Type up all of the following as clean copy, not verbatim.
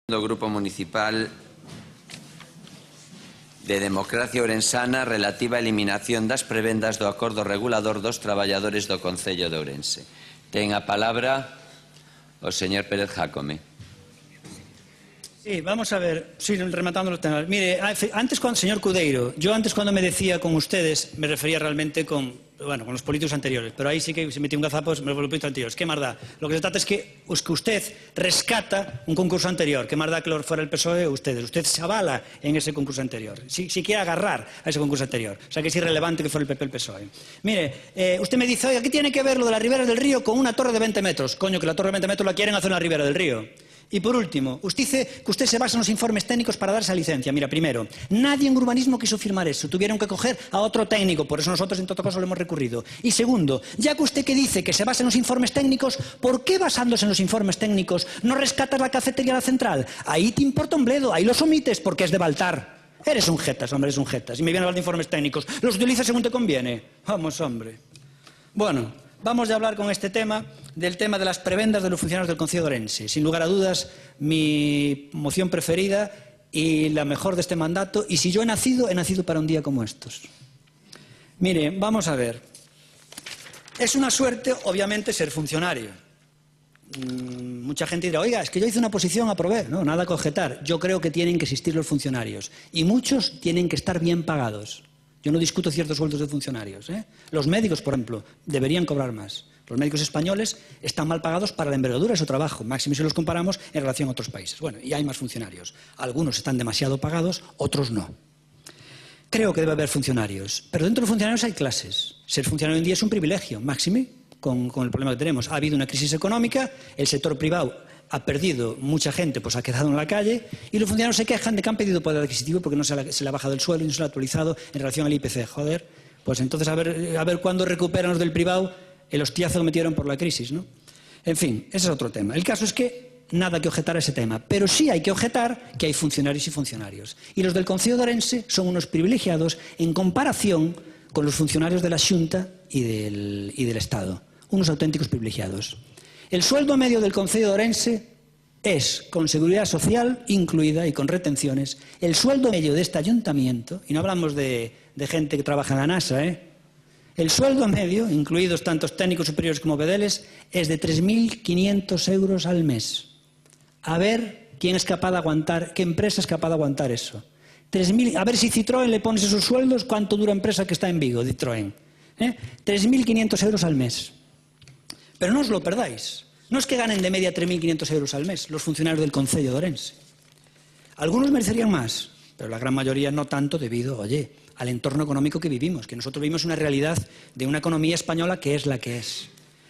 Grupo Municipal de Democracia Ourensana relativa á eliminación das prebendas do acordo regulador dos traballadores do Concello de Ourense. Ten a palabra o señor Pérez Jácome. Sí, vamos a ver, sí, rematando los temas. Mire, señor Cudeiro, yo antes cuando me decía con ustedes, me refería realmente con los políticos anteriores, pero ahí sí que se metió un gazapo, me los políticos anteriores. ¿Qué más da? Lo que se trata es que usted rescata un concurso anterior. ¿Qué más da que lo fuera el PSOE o ustedes? Usted se avala en ese concurso anterior. Si quiere agarrar a ese concurso anterior. O sea que es irrelevante que fuera el PP o el PSOE. Mire, usted me dice, oiga, ¿qué tiene que ver lo de la ribera del río con una torre de 20 metros? Coño, que la torre de 20 metros la quieren hacer en la ribera del río. Y por último, usted dice que usted se basa en los informes técnicos para dar esa licencia. Mira, primero, nadie en urbanismo quiso firmar eso. Tuvieron que coger a otro técnico, por eso nosotros en todo caso lo hemos recurrido. Y segundo, ya que usted que dice que se basa en los informes técnicos, ¿por qué basándose en los informes técnicos no rescatas la cafetería de la central? Ahí te importa un bledo, ahí los omites porque es de Baltar. Eres un jetas, hombre, eres un jetas. Y me viene a hablar de informes técnicos. Los utilizas según te conviene. Vamos, hombre. Bueno, vamos a hablar con este tema del tema de las prebendas de los funcionarios del Concello de Ourense. Sin lugar a dudas, mi moción preferida y la mejor de este mandato. Y si yo he nacido para un día como estos. Mire, vamos a ver. Es una suerte, obviamente, ser funcionario. Mucha gente dirá, oiga, es que yo hice una oposición, aprobé. No, nada que objetar. Yo creo que tienen que existir los funcionarios. Y muchos tienen que estar bien pagados. Yo no discuto ciertos sueldos de funcionarios. Los médicos, por ejemplo, deberían cobrar más. Los médicos españoles están mal pagados para la envergadura de su trabajo, máximo si los comparamos en relación a otros países. Bueno, y hay más funcionarios. Algunos están demasiado pagados, otros no. Creo que debe haber funcionarios, pero dentro de los funcionarios hay clases. Ser funcionario hoy en día es un privilegio, máxime con el problema que tenemos. Ha habido una crisis económica, el sector privado ha perdido, mucha gente pues ha quedado en la calle y los funcionarios se quejan de que han pedido poder adquisitivo porque no se le ha bajado el sueldo y no se le ha actualizado en relación al IPC. Joder, pues entonces a ver cuándo recuperan los del privado el hostiazo que metieron por la crisis, ¿no? En fin, ese es otro tema. El caso es que nada que objetar a ese tema, pero sí hay que objetar que hay funcionarios y funcionarios. Y los del Concello de Ourense son unos privilegiados en comparación con los funcionarios de la Xunta y del Estado. Unos auténticos privilegiados. El sueldo medio del Concello de Ourense es, con seguridad social incluida y con retenciones, el sueldo medio de este ayuntamiento, y no hablamos de gente que trabaja en la NASA, el sueldo medio, incluidos tantos técnicos superiores como bedeles, es de 3.500 euros al mes. A ver quién es capaz de aguantar, qué empresa es capaz de aguantar eso. A ver si Citroën le pones esos sueldos, cuánto dura empresa que está en Vigo, Citroën. 3.500 euros al mes. Pero no os lo perdáis. No es que ganen de media 3.500 euros al mes los funcionarios del Concello de Ourense. Algunos merecerían más, pero la gran mayoría no tanto debido, al entorno económico que vivimos, que nosotros vivimos una realidad de una economía española que es la que es.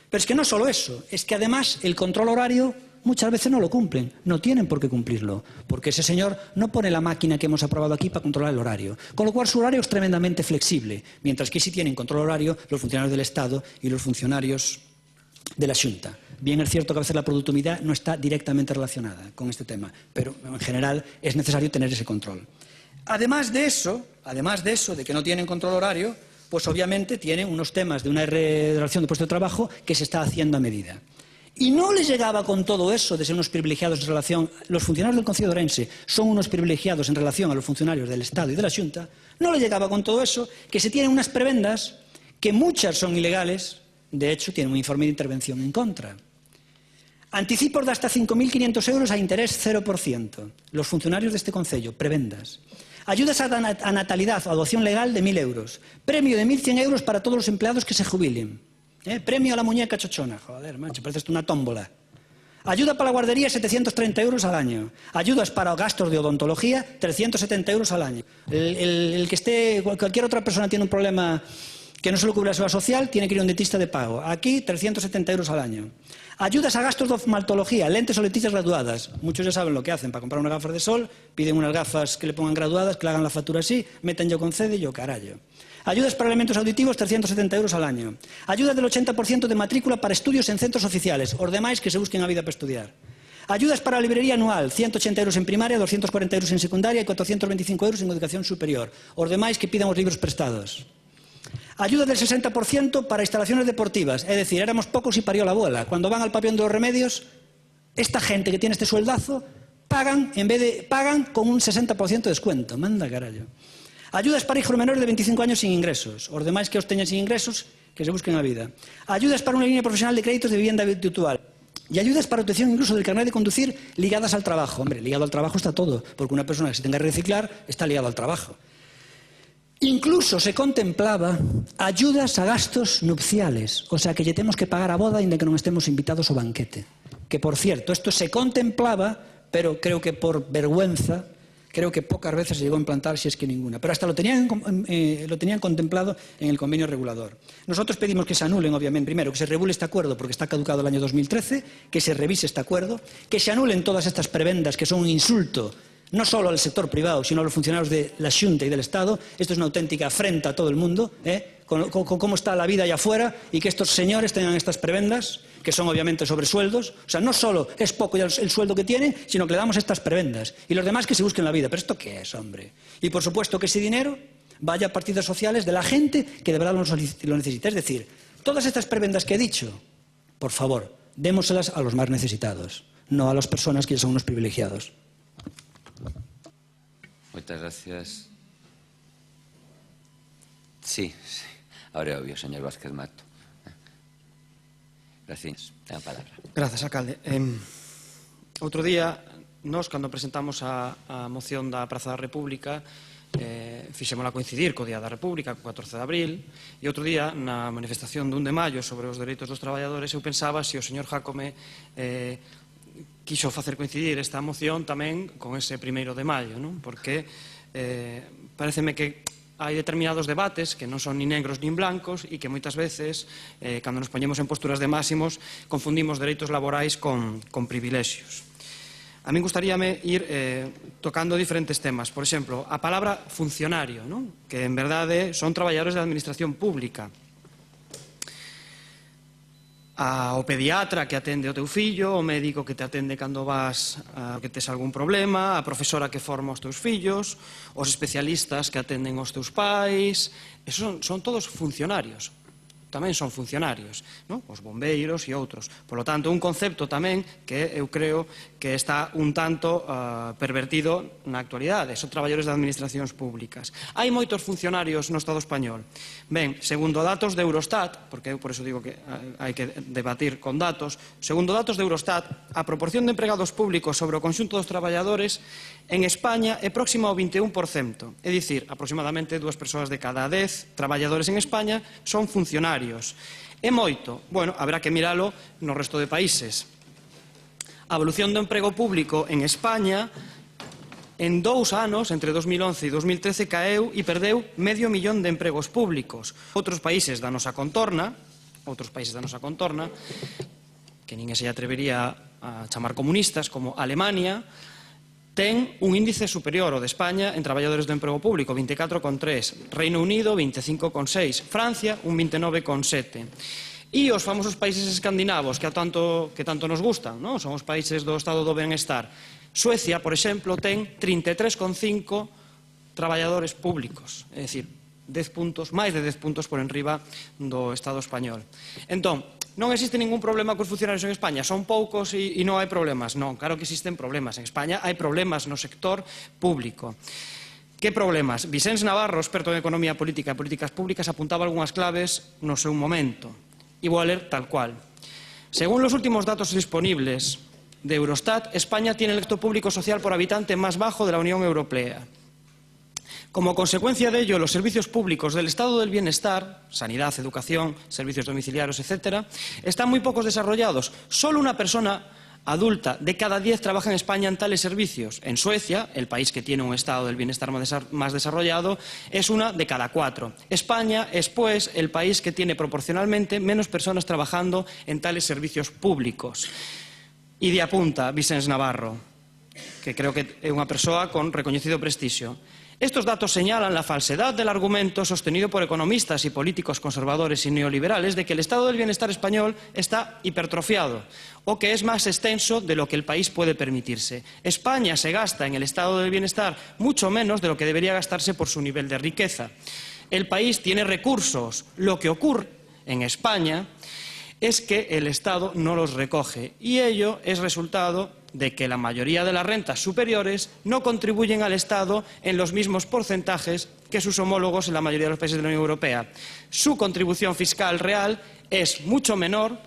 Pero es que no solo eso, es que además el control horario muchas veces no lo cumplen, no tienen por qué cumplirlo, porque ese señor no pone la máquina que hemos aprobado aquí para controlar el horario, con lo cual su horario es tremendamente flexible, mientras que sí tienen control horario los funcionarios del Estado y los funcionarios de la Xunta. Bien es cierto que a veces la productividad no está directamente relacionada con este tema, pero en general es necesario tener ese control. Además de eso, de que no tienen control horario, pues obviamente tienen unos temas de una relación de puesto de trabajo que se está haciendo a medida. Y no les llegaba con todo eso de ser unos privilegiados en relación... Los funcionarios del Concello de Ourense son unos privilegiados en relación a los funcionarios del Estado y de la Xunta. No les llegaba con todo eso que se tienen unas prebendas que muchas son ilegales. De hecho, tienen un informe de intervención en contra. Anticipos de hasta 5.500 euros a interés 0%. Los funcionarios de este concello, prebendas. Ayudas a natalidad o adopción legal de 1.000 euros. Premio de 1.100 euros para todos los empleados que se jubilen. Premio a la muñeca chochona. Joder, macho, parece esto una tómbola. Ayuda para la guardería, 730 euros al año. Ayudas para gastos de odontología, 370 euros al año. Cualquier otra persona tiene un problema que no se le cubre la seguridad social, tiene que ir a un dentista de pago. Aquí, 370 euros al año. Ayudas a gastos de oftalmología, lentes o lentillas graduadas. Muchos ya saben lo que hacen para comprar unas gafas de sol, piden unas gafas que le pongan graduadas, que le hagan la factura así, meten yo concede y yo carallo. Ayudas para elementos auditivos, 370 euros al año. Ayudas del 80% de matrícula para estudios en centros oficiales. Os demais que se busquen a vida para estudiar. Ayudas para la librería anual, 180 euros en primaria, 240 euros en secundaria y 425 euros en educación superior. Os demais que pidan os libros prestados. Ayuda del 60% para instalaciones deportivas, es decir, éramos pocos y parió la abuela. Cuando van al pabellón de los Remedios, esta gente que tiene este sueldazo pagan con un 60% de descuento. Manda carallo. Ayudas para hijos menores de 25 años sin ingresos. Os demais que os teñan sin ingresos, que se busquen a vida. Ayudas para una línea profesional de créditos de vivienda habitual. Y ayudas para obtención incluso del carnet de conducir ligadas al trabajo. Hombre, ligado al trabajo está todo, porque una persona que se tenga que reciclar está ligado al trabajo. Incluso se contemplaba ayudas a gastos nupciales, o sea, que lle temos que pagar a boda ainda que non estemos invitados ao banquete. Que, por cierto, esto se contemplaba, pero creo que por vergüenza, creo que pocas veces se llegó a implantar, si es que ninguna. Pero hasta lo tenían contemplado en el convenio regulador. Nosotros pedimos que se anulen, obviamente, primero, que se regule este acuerdo porque está caducado el año 2013, que se revise este acuerdo, que se anulen todas estas prebendas que son un insulto no solo al sector privado, sino a los funcionarios de la Xunta y del Estado. Esto es una auténtica afrenta a todo el mundo, con cómo está la vida allá afuera, y que estos señores tengan estas prebendas, que son obviamente sobresueldos. O sea, no solo es poco ya el sueldo que tienen, sino que le damos estas prebendas. Y los demás que se busquen la vida. ¿Pero esto qué es, hombre? Y por supuesto que ese dinero vaya a partidas sociales de la gente que de verdad lo necesita. Es decir, todas estas prebendas que he dicho, por favor, démoselas a los más necesitados, no a las personas que son unos privilegiados. Muchas gracias. Sí, ahora é obvio, señor Vázquez Mato. Gracias. Ten a palabra. Grazas, alcalde. Outro día, nós, cando presentamos a moción da Praza da República, fixémola coincidir co Día da República, co 14 de abril, e outro día, na manifestación do 1 de maio sobre os dereitos dos traballadores, eu pensaba se o señor Jácome quixo facer coincidir esta moción tamén con ese 1 de maio, non? Porque pareceme que hai determinados debates que non son ni negros nin blancos e que moitas veces, cando nos poñemos en posturas de máximos, confundimos dereitos laborais con privilexios. A min gustaríame ir tocando diferentes temas. Por exemplo, a palabra funcionario, non? Que en verdade son traballadores da administración pública. O pediatra que atende o teu fillo, o médico que te atende cando vas que tes algún problema, a profesora que forma os teus fillos, os especialistas que atenden os teus pais, esos son todos funcionarios. Tamén son funcionarios, non? Os bombeiros e outros. Por lo tanto, un concepto tamén que eu creo que está un tanto pervertido na actualidade. Son traballadores de administracións públicas. Hai moitos funcionarios no Estado español. Ben, segundo datos de Eurostat, porque eu por eso digo que hai que debatir con datos, segundo datos de Eurostat, a proporción de empregados públicos sobre o conxunto dos traballadores en España é próxima ao 21%. É dicir, aproximadamente 2 persoas de cada 10 traballadores en España son funcionarios. É moito? Bueno, haberá que miralo no resto de países. A evolución do emprego público en España en 2 anos, entre 2011 e 2013, caeu e perdeu 500.000 de empregos públicos. Outros países da nosa contorna, que ninguén se atrevería a chamar comunistas, como Alemania, ten un índice superior ao de España en traballadores do emprego público, 24,3. Reino Unido, 25,6. Francia, un 29,7. E os famosos países escandinavos que tanto nos gustan, non? Son os países do estado do benestar. Suecia, por exemplo, ten 33,5 traballadores públicos, é dicir, 10 puntos, máis de 10 puntos por enriba do Estado español. Entón, non existe ningún problema cos funcionarios en España, son poucos e non hai problemas. Non, claro que existen problemas. En España hai problemas no sector público. Que problemas? Vicens Navarro, experto en economía política e políticas públicas, apuntaba algunhas claves no seu momento. E vou a ler tal cual. Según los últimos datos disponibles de Eurostat, España tiene el gasto público social por habitante más bajo de la Unión Europea. Como consecuencia de ello, los servicios públicos del estado del bienestar, sanidad, educación, servicios domiciliarios, etc., están muy pocos desarrollados. Solo una persona adulta de cada 10 trabaja en España en tales servicios. En Suecia, el país que tiene un estado del bienestar más desarrollado, es una de cada 4. España es, pues, el país que tiene proporcionalmente menos personas trabajando en tales servicios públicos. Y de apunta Vicens Navarro, que creo que é unha persoa con recoñecido prestixio. Estos datos señalan la falsedad del argumento sostenido por economistas y políticos conservadores y neoliberales de que el estado del bienestar español está hipertrofiado o que es más extenso de lo que el país puede permitirse. España se gasta en el estado del bienestar mucho menos de lo que debería gastarse por su nivel de riqueza. El país tiene recursos. Lo que ocurre en España es que el Estado no los recoge y ello es resultado de que la mayoría de las rentas superiores no contribuyen al Estado en los mismos porcentajes que sus homólogos en la mayoría de los países de la Unión Europea. Su contribución fiscal real es mucho menor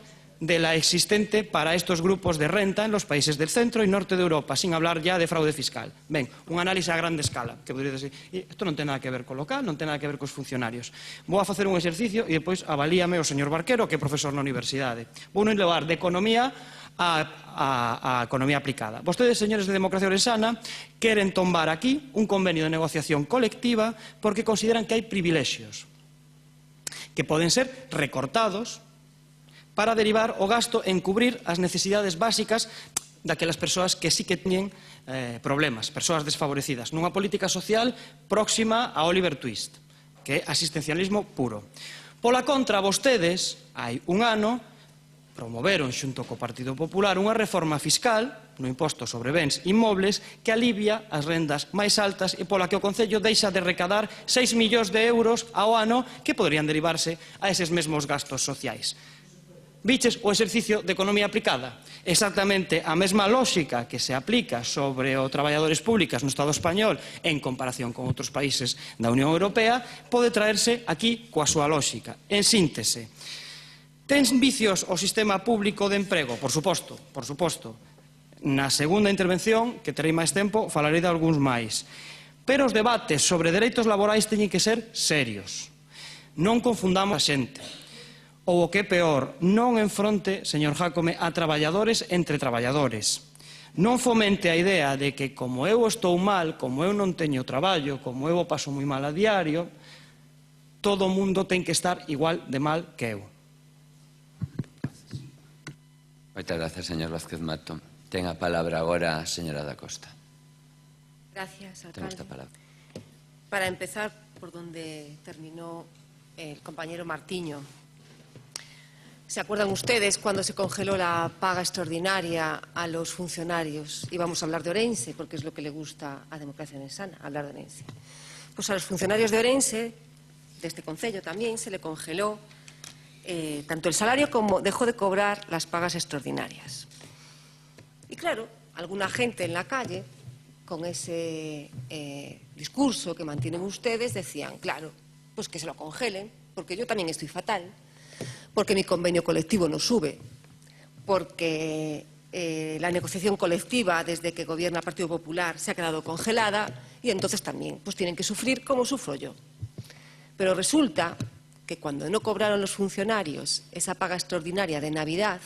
de la existente para estos grupos de renta en los países del centro y norte de Europa, sin hablar ya de fraude fiscal. Ben, un análisis a grande escala, que podría decir, isto non ten nada que ver co local, non ten nada que ver cos funcionarios. Vou a facer un exercicio e depois avalíame o señor Barquero, que é profesor na universidade. Vou non levar de economía a economía aplicada. Vostedes, señores de Democracia Orensana, queren tombar aquí un convenio de negociación colectiva porque consideran que hai privilexios que poden ser recortados para derivar o gasto en cubrir as necesidades básicas daquelas persoas que sí que teñen problemas, persoas desfavorecidas, nunha política social próxima a Oliver Twist, que é asistencialismo puro. Pola contra, vostedes, hai un ano, promoveron xunto co Partido Popular unha reforma fiscal no imposto sobre bens inmobles que alivia as rendas máis altas e pola que o Concello deixa de recadar 6 millóns de euros ao ano que poderían derivarse a eses mesmos gastos sociais. Viches o exercicio de economía aplicada? Exactamente a mesma lógica que se aplica sobre os traballadores públicos no Estado español en comparación con outros países da Unión Europea pode traerse aquí coa súa lógica. En síntese, ten vicios o sistema público de emprego? Por suposto, por suposto. Na segunda intervención, que terei máis tempo, falarei de algúns máis. Pero os debates sobre dereitos laborais teñen que ser serios. Non confundamos a xente. Ou o que é peor, non enfronte, señor Jácome, a traballadores entre traballadores. Non fomente a idea de que como eu estou mal, como eu non teño traballo, como eu o paso moi mal a diario, todo o mundo ten que estar igual de mal que eu. Moitas gracias, señor Vázquez Mato. Ten a palabra agora a señora da Costa. Gracias, Ten esta alcalde. palabra. Para empezar por donde terminó el compañero Martiño. ¿Se acuerdan ustedes cuando se congeló la paga extraordinaria a los funcionarios? Y vamos a hablar de Orense, porque es lo que le gusta a Democracia Orensana, hablar de Orense. Pues a los funcionarios de Orense, de este concello también, se le congeló tanto el salario como dejó de cobrar las pagas extraordinarias. Y claro, alguna gente en la calle, con ese discurso que mantienen ustedes, decían, claro, pues que se lo congelen, porque yo también estoy fatal, porque mi convenio colectivo no sube, porque la negociación colectiva desde que gobierna el Partido Popular se ha quedado congelada y entonces también pues tienen que sufrir como sufro yo. Pero resulta que cuando no cobraron los funcionarios esa paga extraordinaria de Navidad,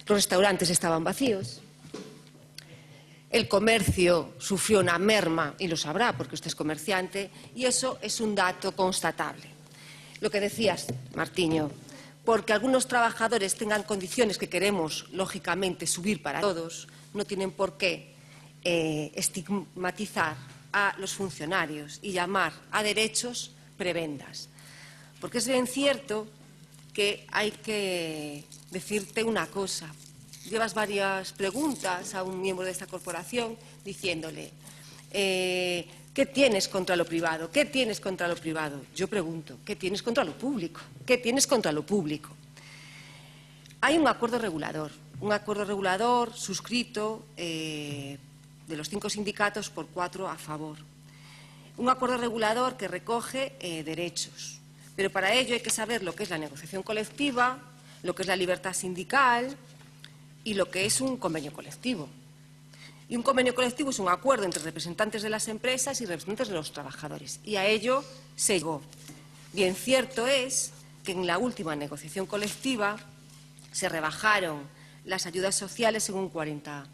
los restaurantes estaban vacíos, el comercio sufrió una merma, y lo sabrá porque usted es comerciante, y eso es un dato constatable. Lo que decías, Martiño, porque algunos trabajadores tengan condiciones que queremos, lógicamente, subir para todos, no tienen por qué estigmatizar a los funcionarios y llamar a derechos prebendas. Porque es bien cierto que hay que decirte una cosa. Llevas varias preguntas a un miembro de esta corporación diciéndole ¿qué tienes contra lo privado? ¿Qué tienes contra lo privado? Yo pregunto, ¿qué tienes contra lo público? ¿Qué tienes contra lo público? Hay un acuerdo regulador suscrito de los 5 sindicatos por 4 a favor. Un acuerdo regulador que recoge derechos. Pero para ello hay que saber lo que es la negociación colectiva, lo que es la libertad sindical y lo que es un convenio colectivo. Y un convenio colectivo es un acuerdo entre representantes de las empresas y representantes de los trabajadores. Y a ello se llegó. Bien cierto es que en la última negociación colectiva se rebajaron las ayudas sociales en un 40%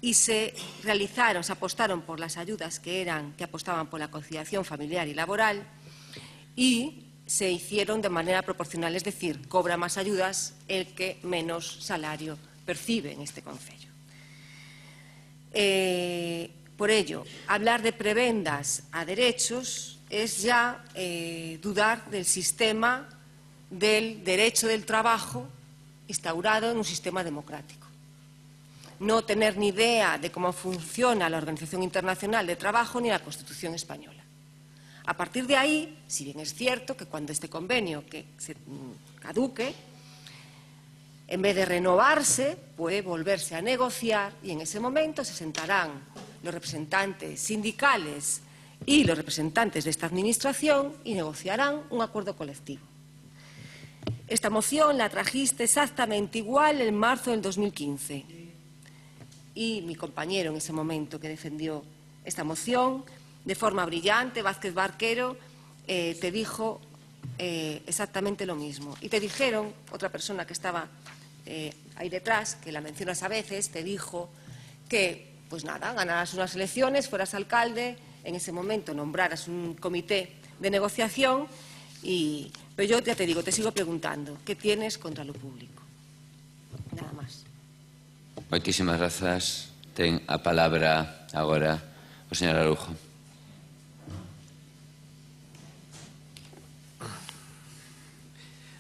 y se apostaron por las ayudas que apostaban por la conciliación familiar y laboral y se hicieron de manera proporcional, es decir, cobra más ayudas el que menos salario percibe en este concello. Por ello, hablar de prebendas a derechos es ya dudar del sistema del derecho del trabajo instaurado en un sistema democrático. No tener ni idea de cómo funciona la Organización Internacional de Trabajo ni la Constitución española. A partir de ahí, si bien es cierto que cuando este convenio que se caduque, En vez de renovarse, puede volverse a negociar y en ese momento se sentarán los representantes sindicales y los representantes de esta Administración y negociarán un acuerdo colectivo. Esta moción la trajiste exactamente igual en marzo del 2015 y mi compañero en ese momento que defendió esta moción, de forma brillante, Vázquez Barquero, te dijo exactamente lo mismo. Y te dijeron, otra persona que estaba ahí detrás, que la mencionas a veces, te dijo que, pues nada, ganaras unas elecciones, fueras alcalde, en ese momento nombraras un comité de negociación pero yo ya te digo, te sigo preguntando, ¿qué tienes contra lo público? Nada más. Moitísimas grazas. Ten a palabra agora o señor Araújo.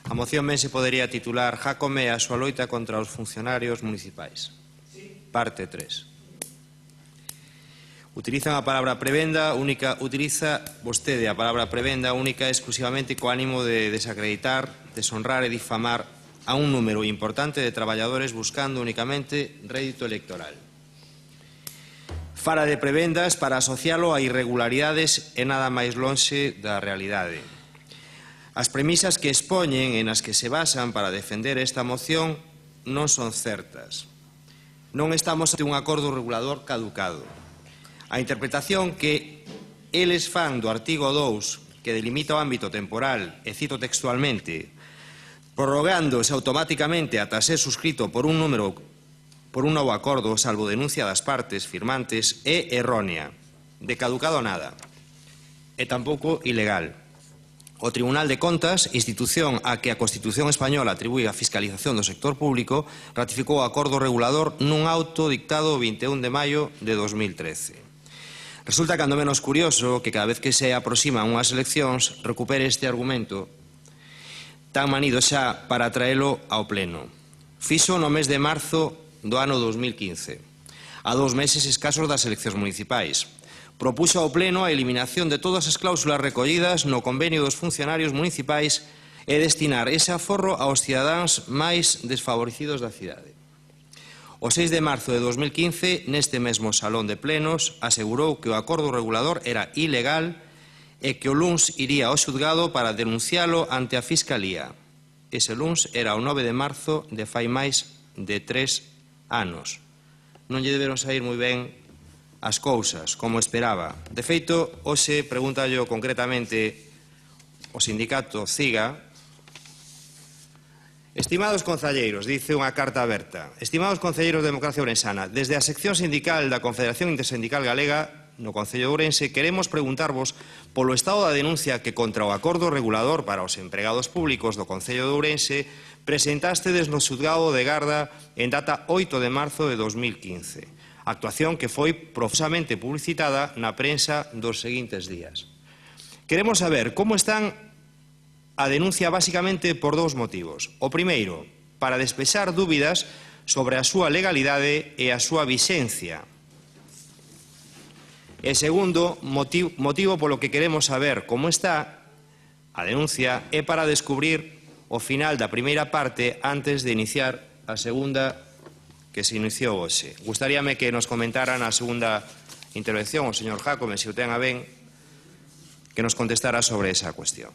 A moción ben se podería titular Jácome a súa loita contra os funcionarios municipais. Parte 3. Utiliza vostede a palabra prebenda única e exclusivamente co ánimo de desacreditar, deshonrar e difamar a un número importante de traballadores buscando únicamente rédito electoral. Fala de prebendas para asocialo a irregularidades e nada máis lonxe da realidade. As premisas que expoñen e nas que se basan para defender esta moción non son certas. Non estamos ante un acordo regulador caducado. A interpretación que eles fan do artigo 2 que delimita o ámbito temporal, e cito textualmente, prorrogándose automáticamente ata ser suscrito por un novo acordo, salvo denuncia das partes firmantes, é errónea, de caducado nada, e tampouco ilegal. O Tribunal de Contas, institución a que a Constitución española atribúe a fiscalización do sector público, ratificou o acordo regulador nun auto dictado o 21 de maio de 2013. Resulta cando menos curioso que cada vez que se aproximan unhas eleccións recupere este argumento tan manido xa para traelo ao pleno. Fixo no mes de marzo do ano 2015, a 2 meses escasos das eleccións municipais. Propuxo ao pleno a eliminación de todas as cláusulas recollidas no convenio dos funcionarios municipais e destinar ese aforro aos cidadáns máis desfavorecidos da cidade. O 6 de marzo de 2015, neste mesmo salón de plenos, asegurou que o acordo regulador era ilegal e que o luns iría ao xudgado para denuncialo ante a Fiscalía. Ese luns era o 9 de marzo de fai máis de 3 anos. Non lle deberon sair moi ben as cousas, como esperaba. De feito, hoxe pregúntallo concretamente o sindicato CIGA. Estimados concelleiros, dice unha carta aberta, estimados concelleiros de Democracia Ourensana, desde a sección sindical da Confederación Intersindical Galega no Concello de Ourense queremos preguntarvos polo estado da denuncia que contra o acordo regulador para os empregados públicos do Concello de Ourense presentástedes no xudgado de Garda en data 8 de marzo de 2015, actuación que foi profusamente publicitada na prensa dos seguintes días. Queremos saber como están a denuncia basicamente por 2 motivos. O primeiro, para despexar dúbidas sobre a súa legalidade e a súa vixencia. E segundo, motivo polo que queremos saber como está a denuncia é para descubrir o final da primeira parte antes de iniciar a segunda que se iniciou hoxe. Gustaríame que nos comentaran a segunda intervención o señor Jácome, se o ten a ben, que nos contestara sobre esa cuestión.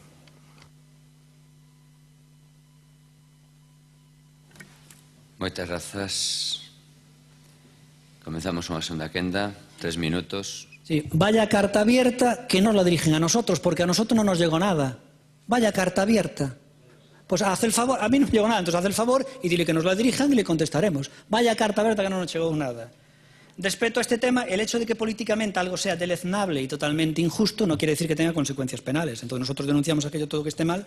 Moitas grazas. Comenzamos unha segunda quenda. 3 minutos. Sí, vaya carta abierta que nos la dirigen a nosotros, porque a nosotros no nos llegó nada. Vaya carta abierta. Pues haz el favor, a mí no me llegó nada, entonces haz el favor y dile que nos la dirijan y le contestaremos. Vaya carta abierta que no nos llegó nada. Respecto a este tema, el hecho de que políticamente algo sea deleznable y totalmente injusto no quiere decir que tenga consecuencias penales. Entonces nosotros denunciamos aquello todo que esté mal,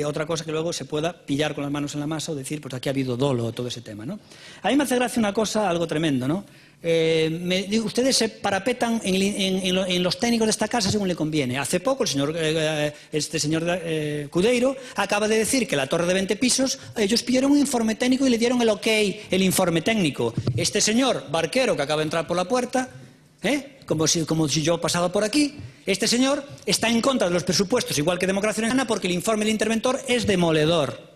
otra cosa que luego se pueda pillar con las manos en la masa o decir, pues aquí ha habido dolo o todo ese tema, ¿no? A mí me hace gracia una cosa, algo tremendo, ¿no? Ustedes se parapetan en los técnicos de esta casa según le conviene. Hace poco este señor Cudeiro acaba de decir que la torre de 20 pisos, ellos pidieron un informe técnico y le dieron el ok, el informe técnico. Este señor Barquero, que acaba de entrar por la puerta, como si yo pasaba por aquí, este señor está en contra de los presupuestos, igual que Democracia Ourensana, porque el informe del interventor es demoledor.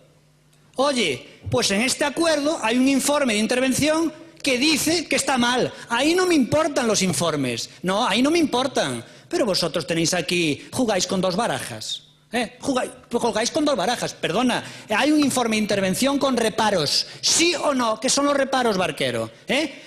Oye, pues en este acuerdo hay un informe de intervención que dice que está mal. Ahí no me importan los informes. No, ahí no me importan. Pero vosotros tenéis aquí, jugáis con dos barajas. Jugáis con dos barajas, perdona. Hay un informe de intervención con reparos. ¿Sí o no? ¿Qué son los reparos, Barquero?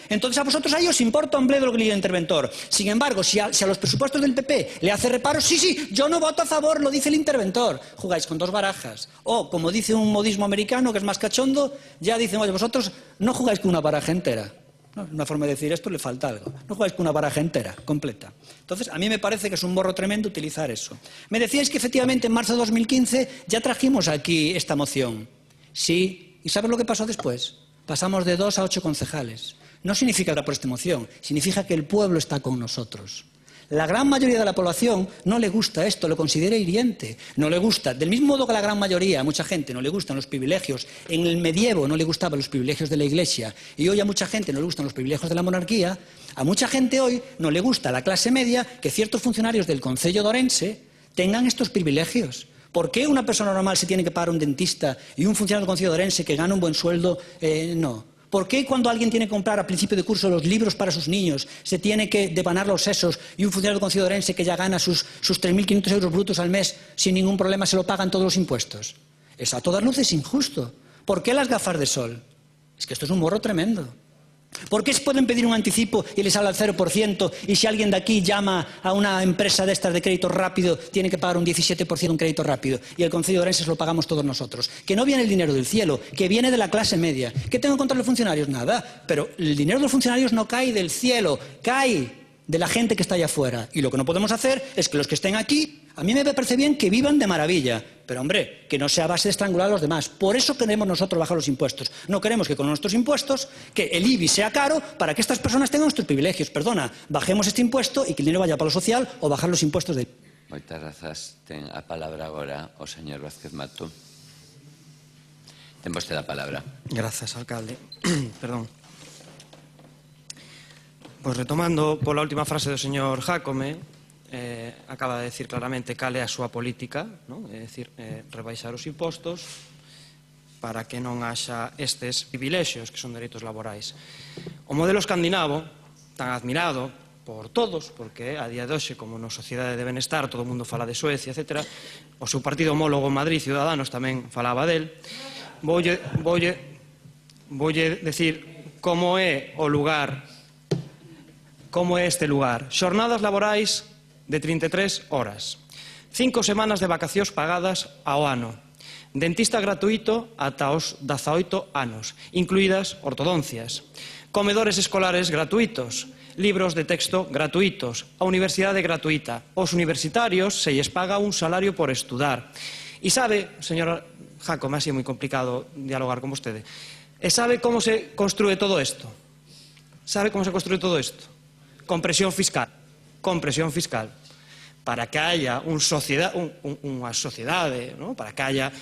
Entonces a vosotros ahí os importa un bledo lo que diga el interventor. Sin embargo, si a los presupuestos del PP le hace reparos, sí, yo no voto a favor, lo dice el interventor. Jugáis con dos barajas. O, como dice un modismo americano que es más cachondo, ya dicen, oye, vosotros no jugáis con una baraja entera. No, una forma de decir esto le falta algo. No jugáis con una baraja entera, completa. Entonces, a mí me parece que es un morro tremendo utilizar eso. Me decíais que efectivamente en marzo de 2015 ya trajimos aquí esta moción. Sí, ¿y sabes lo que pasó después? Pasamos de 2 a 8 concejales. No significa que por esta moción, significa que el pueblo está con nosotros. La gran mayoría de la población no le gusta esto, lo considera hiriente, no le gusta. Del mismo modo que la gran mayoría, a mucha gente no le gustan los privilegios. En el medievo no le gustaban los privilegios de la Iglesia y hoy a mucha gente no le gustan los privilegios de la monarquía. A mucha gente hoy no le gusta a la clase media que ciertos funcionarios del Concello de Ourense tengan estos privilegios. ¿Por qué una persona normal se tiene que pagar un dentista y un funcionario del Concello de Ourense que gana un buen sueldo no? ¿Por qué cuando alguien tiene que comprar a principio de curso los libros para sus niños se tiene que devanar los sesos y un funcionario del Concello de Ourense que ya gana sus 3.500 euros brutos al mes sin ningún problema se lo pagan todos los impuestos? Eso a todas luces es injusto. ¿Por qué las gafas de sol? Es que esto es un morro tremendo. ¿Por qué se pueden pedir un anticipo y les sale al 0% y si alguien de aquí llama a una empresa de estas de crédito rápido tiene que pagar un 17% un crédito rápido y el Concello de Ourense lo pagamos todos nosotros? Que no viene el dinero del cielo, que viene de la clase media. ¿Qué tengo contra los funcionarios? Nada, pero el dinero de los funcionarios no cae del cielo, cae de la gente que está allá afuera. Y lo que no podemos hacer es que los que estén aquí, a mí me parece bien que vivan de maravilla, pero hombre, que no sea a base de estrangular a los demás. Por eso queremos nosotros bajar los impuestos. No queremos que con nuestros impuestos, que el IBI sea caro para que estas personas tengan nuestros privilegios. Perdona, bajemos este impuesto y que el dinero vaya para lo social o bajar los impuestos de... Moitas grazas. Ten a palabra agora o señor Vázquez Matú. Ten vostede a palabra. Grazas, alcalde. Perdón. Pois retomando pola última frase do señor Jácome, acaba de decir claramente cal é a súa política, non? É dicir, rebaixar os impostos para que non haxa estes privilexios que son dereitos laborais. O modelo escandinavo, tan admirado por todos, porque a día de hoxe, como na sociedade de benestar, todo o mundo fala de Suecia, etc., o seu partido homólogo Madrid, Ciudadanos, tamén falaba del. Voulle decir como é o lugar, como é este lugar. Xornadas laborais de 33 horas. 5 semanas de vacacións pagadas ao ano. Dentista gratuito ata os 18 anos, incluídas ortodoncias. Comedores escolares gratuitos. Libros de texto gratuitos. A universidade gratuita. Os universitarios se lles paga un salario por estudar. E sabe, señora Jácome, así é moi complicado dialogar con vostede, e sabe como se construe todo isto? Sabe como se construe todo isto? Con presión fiscal. Con presión fiscal. Para que haya unha sociedade, ¿no? Para que haya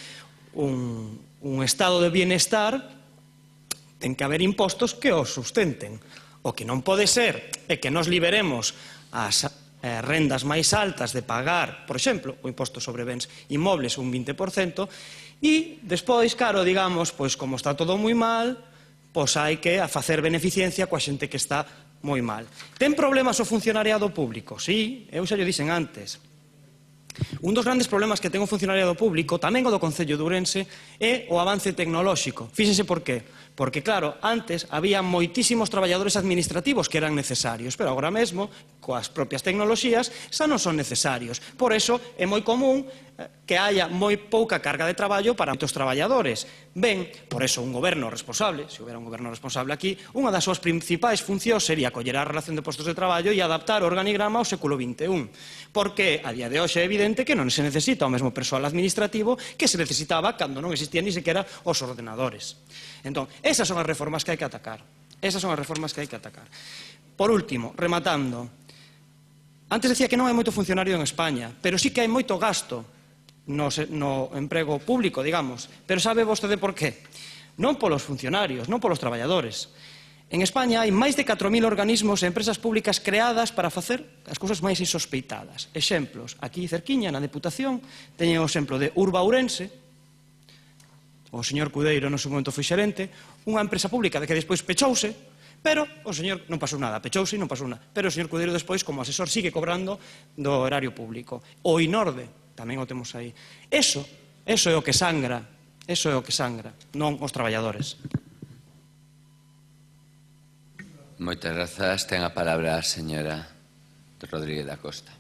un estado de bienestar, ten que haber impostos que os sustenten. O que non pode ser é que nos liberemos as rendas máis altas de pagar, por exemplo, o imposto sobre bens inmobles un 20%, e despois, claro, digamos, pois como está todo moi mal, pois hai que facer beneficencia coa xente que está moi mal. Ten problemas o funcionariado público? Sí, eu xa lle dixen antes. Un dos grandes problemas que ten o funcionariado público, tamén o do Concello de Ourense, é o avance tecnolóxico. Fíxense por qué. Porque, claro, antes había moitísimos traballadores administrativos que eran necesarios, pero agora mesmo, coas propias tecnoloxías, xa non son necesarios. Por eso é moi común que haya moi pouca carga de traballo para moitos traballadores. Ben, por eso un goberno responsable, se houbera un goberno responsable aquí, unha das súas principais funcións sería coller a relación de postos de traballo e adaptar o organigrama ao século XXI. Porque a día de hoxe é evidente que non se necesita o mesmo persoal administrativo que se necesitaba cando non existían ni sequera os ordenadores. Entón, esas son as reformas que hai que atacar. Esas son as reformas que hai que atacar. Por último, rematando, antes decía que non hai moito funcionario en España, pero sí que hai moito gasto no emprego público, digamos. Pero sabe vostede por qué? Non polos funcionarios, non polos traballadores. En España hai máis de 4.000 organismos e empresas públicas creadas para facer as cousas máis insospeitadas. Exemplos, aquí cerquiña, na Deputación, teñen o exemplo de Urba Ourense, o señor Cudeiro no seu momento foi xerente, unha empresa pública de que despois pechouse, pero o señor non pasou nada, pechouse e non pasou nada. Pero o señor Cudeiro despois, como asesor, sigue cobrando do horario público. O Inorde, tamén o temos aí. Eso é o que sangra, non os traballadores. Moitas grazas. Ten a palabra a señora Rodríguez da Costa.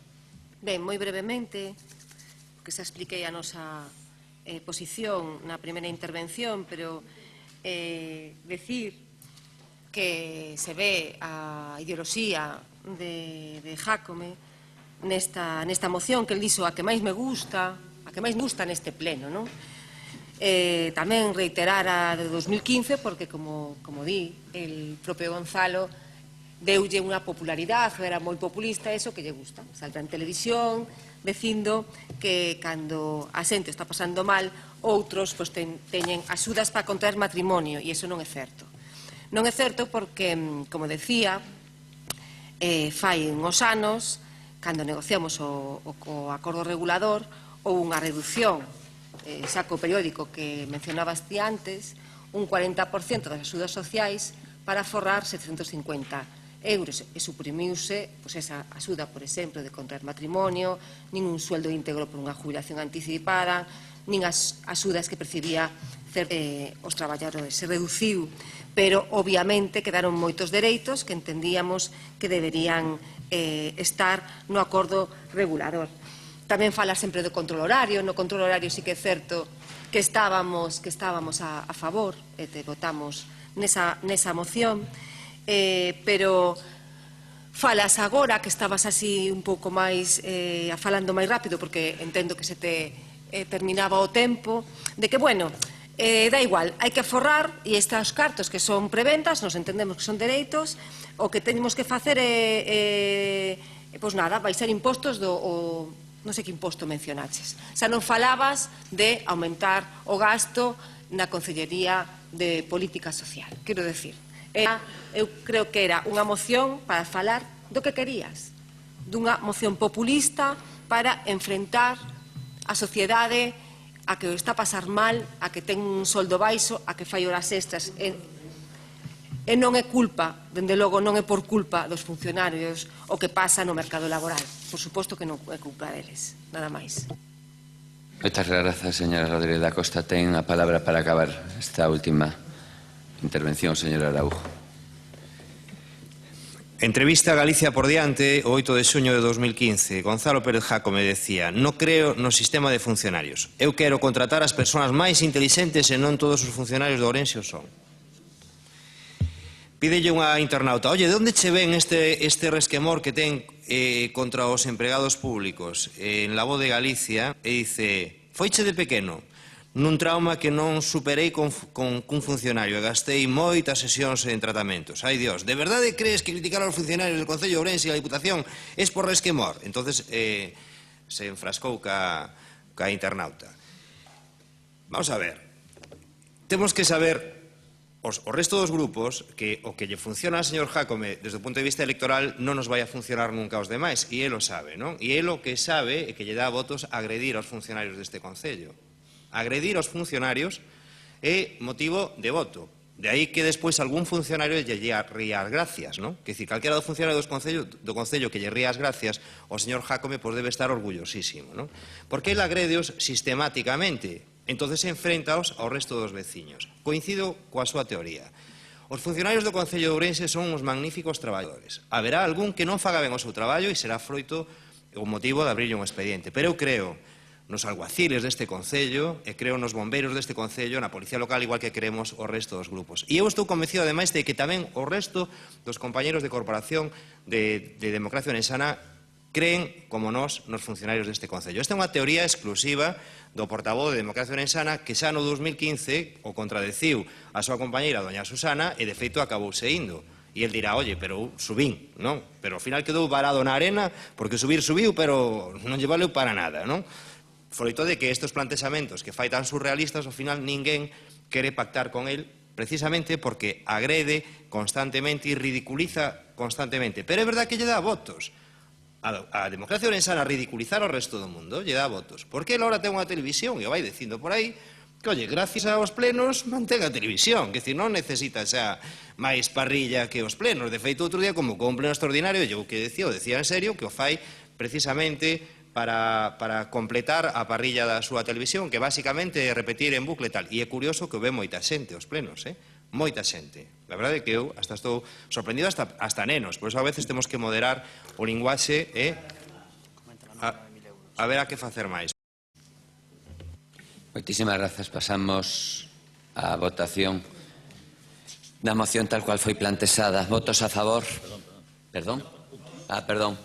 Ben, moi brevemente, que xa expliquei a nosa posición na primeira intervención, pero decir que se ve a ideoloxía de Jácome nesta moción, que el dixo a que máis me gusta neste pleno, non? Tamén reiterar a de 2015, porque, como di, el propio Gonzalo deulle unha popularidade, era moi populista, eso que lle gusta. Salta en televisión, dicindo que cando a xente está pasando mal, outros teñen axudas para contraer matrimonio, e iso non é certo. Non é certo porque, como decía, fai uns anos, cando negociamos o acordo regulador, houve unha reducción, xa co periódico que mencionabas ti antes, un 40% das axudas sociais para forrar 750 euros, e suprimiuse esa axuda, por exemplo, de contraer matrimonio, nin un sueldo íntegro por unha jubilación anticipada, nin as axudas que percibía os traballadores. Se reduciu, pero obviamente quedaron moitos dereitos que entendíamos que deberían estar no acordo regulador. Tamén fala sempre do control horario. No control horario sí que é certo que estábamos a favor, e te votamos nesa moción, pero falas agora que estabas así un pouco máis falando máis rápido, porque entendo que se te terminaba o tempo, de que, bueno, da igual, hai que aforrar, e estes cartos que son preventas, nos entendemos que son dereitos, o que temos que facer pois nada, baixar impostos non sei que imposto mencionaches. Xa non falabas de aumentar o gasto na Consellería de Política Social. Quero decir, eu creo que era unha moción para falar do que querías, dunha moción populista para enfrentar a sociedade a que o está a pasar mal, a que ten un soldo baixo, a que fai horas extras, e non é culpa, dende logo non é por culpa dos funcionarios o que pasa no mercado laboral. Por suposto que non é culpa deles, nada máis. Moitas grazas, señora Rodríguez da Costa. Ten a palabra para acabar esta última intervención, señor Araujo. Entrevista a Galicia por diante, o 8 de xuño de 2015. Gonzalo Pérez Jácome decía: non creo no sistema de funcionarios. Eu quero contratar as persoas máis intelixentes e non todos os funcionarios de Ourense o son. Pídelle unha internauta: oye, de onde che ven este resquemor que ten contra os empregados públicos en La Voz de Galicia? E dice: foiche de pequeno nun trauma que non superei cun funcionario e gastei moitas sesións en tratamentos. Ai Dios, de verdade crees que criticar aos funcionarios do Concello de Ourense e a Diputación es por resquemor? Entonces se enfrascou ca internauta. Vamos a ver, temos que saber o resto dos grupos que o que lle funciona ao señor Jácome desde o punto de vista electoral non nos vai a funcionar nunca aos demais, e ele o sabe, non? E ele o que sabe é que lle dá votos a agredir aos funcionarios deste Concello. Agredir aos funcionarios é motivo de voto. De aí que despois algún funcionario lle ría as gracias, non? Que dicir, calquera do funcionario do Concello que lle ría as gracias ao señor Jácome pois debe estar orgullosísimo, non? Porque ele agredeos sistemáticamente. Entonces enfrentaos ao resto dos veciños. Coincido coa súa teoría. Os funcionarios do Concello de Ourense son uns magníficos traballadores. Haberá algún que non faga ben o seu traballo e será froito o motivo de abrirlle un expediente. Pero eu creo nos alguaciles deste Concello e creo nos bombeiros deste Concello, na Policía Local, igual que queremos o resto dos grupos. E eu estou convencido, ademais, de que tamén o resto dos compañeros de corporación de Democracia Orensana creen, como nós, nos funcionarios deste Concello. Esta é unha teoría exclusiva do portavoz de Democracia Orensana que xa no 2015 o contradeciu a súa compañeira, doña Susana, e de feito acabouse indo. E el dirá: oye, pero subín, non? Pero ao final quedou varado na arena, porque subiu, pero non lle valeu para nada, non? Froito de que estes plantexamentos que fai tan surrealistas, ao final ninguén quere pactar con el, precisamente porque agrede constantemente e ridiculiza constantemente. Pero é verdad que lle dá votos. A Democracia Orensana ridiculizar ao resto do mundo lle dá votos. Porque ele ahora ten unha televisión e o vai dicindo por aí, que, oye, gracias aos plenos mantén a televisión, que non necesita xa máis parrilla que os plenos. De feito, outro día, como con un pleno extraordinario, o que decía en serio, que o fai precisamente para completar a parrilla da súa televisión, que basicamente é repetir en bucle tal. E é curioso que o ve moita xente os plenos, moita xente. La verdade é que eu hasta estou sorprendido, hasta nenos. Por iso a veces temos que moderar o linguaxe a ver a que facer máis. Moitísimas grazas. Pasamos á votación da moción tal cual foi plantexada. Votos a favor? Perdón? Perdón.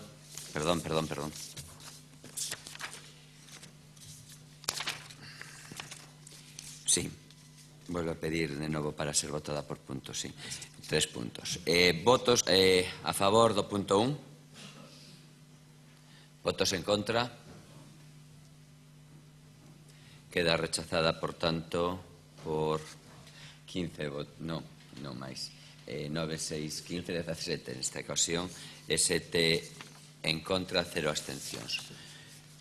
Sí. Vuelvo a pedir de novo para ser votada por puntos, sí. 3 puntos. Votos a favor do punto 1? Votos en contra? Queda rechazada, por tanto, por 15 votos. Non máis. 9, 6, 15, 17 nesta ocasión. E 7 en contra, 0 abstencións.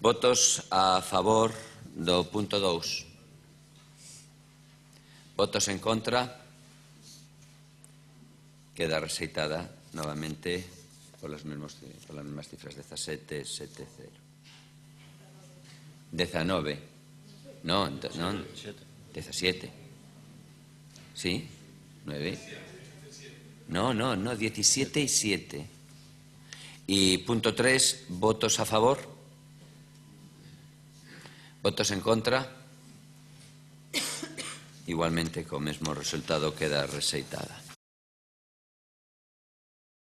Votos a favor do punto 2? Votos en contra? Queda rexeitada novamente por las mismas cifras, 17, 7, 0. 19. Non, 17. ¿Sí? 9. No, 17 y 7. Y punto 3, votos a favor. Votos en contra. Igualmente, co mesmo resultado, queda rexeitada.